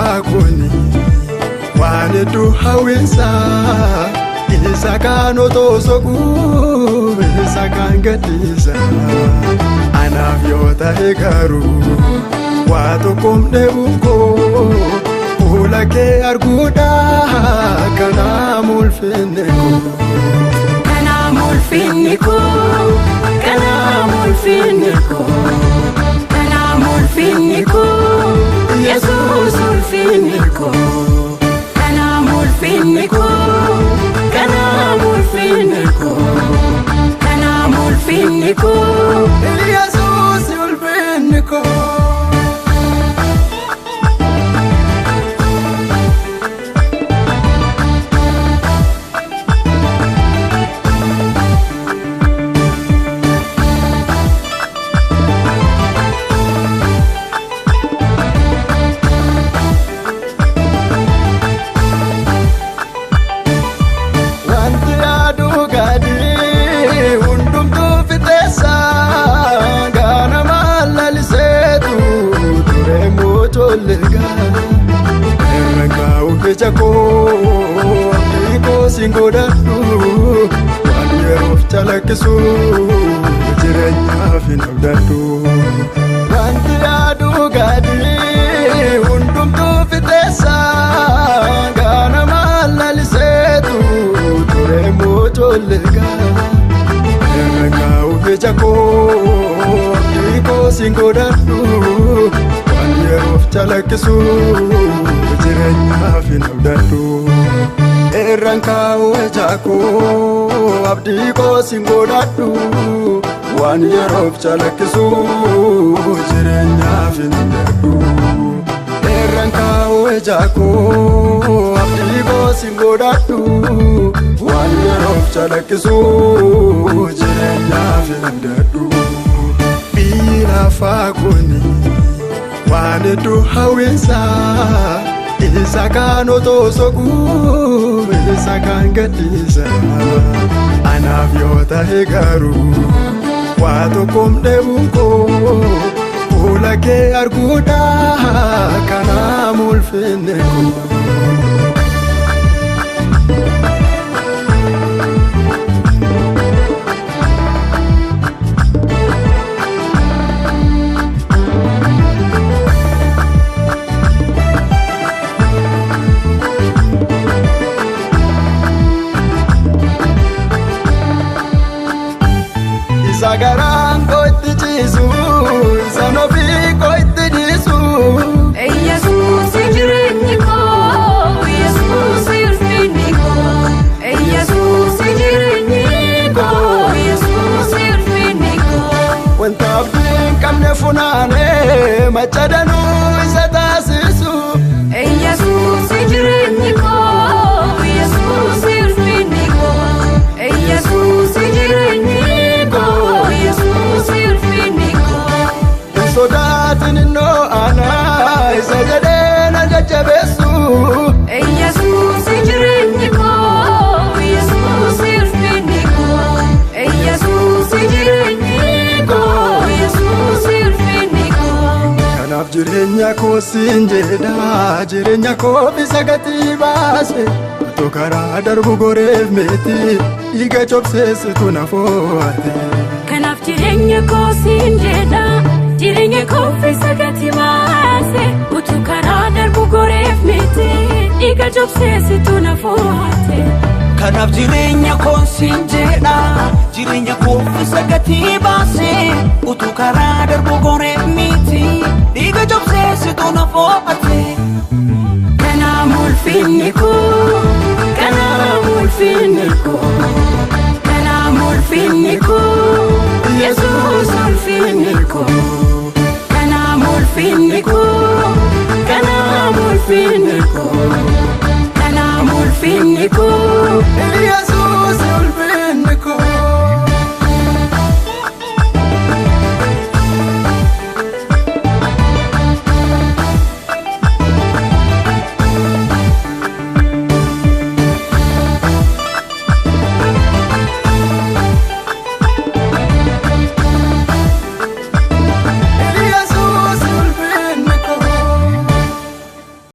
fagoni wane du hawinsa isa kano to sogu isa kangatisa anafyota hegaru wato komde unko ulake arguda kana mulfiniko kana mulfiniko kana mulfiniko kana mulfiniko Jesus ulfiniko kana mulfiniko kana mulfiniko kana mulfiniko Jesus ulfiniko Chako iko singodatu wanu chalaksu jirenya finabdatu wanti adu gadi undum tu fitesa gana malalisetu turemo tolega ngau chako iko singodatu wanu chalaksu jirenya finabdatu erankau ejako abdi ko singodatu wan yerof chalaksu jirenya finabdatu erankau ejako abdi ko singodatu wan yerof chalaksu jirenya finabdatu bila fagoni wane du hawinsa isa kano to sogu isa kangatisa anafyota hegaru wato komde unko ulake arguda kana mulfiniko Sagarango itijisu, sanofiko itijisu. Jesus ijireniko, Jesus irfiniko. Jesus ijireniko, Jesus irfiniko. Wanta abdin kamne funane, machadanu isatasisu. Jesus ijireniko, Jesus irfiniko. Jesus ijireniko. Sodatin no ana isajadena jajabesu Jesus ijireniko Jesus irfiniko Jesus ijireniko Jesus irfiniko kanaf jirenya ko sinjeda jirenya ko bisagati base to kara darbu gorev meti iga chopses tunafoate kanaf jirenya ko sinjeda jirenya ko bisagati base utukara darbu gorev meti iga chopses tunafoate kanaf jirenya ko sinjeda jirenya ko bisagati base utukara darbu gorev meti iga chopses tunafoate kana mulfiniko kana mulfiniko kana mulfiniko Jesus ulfiniko kana mulfiniko kana mulfiniko kana mulfiniko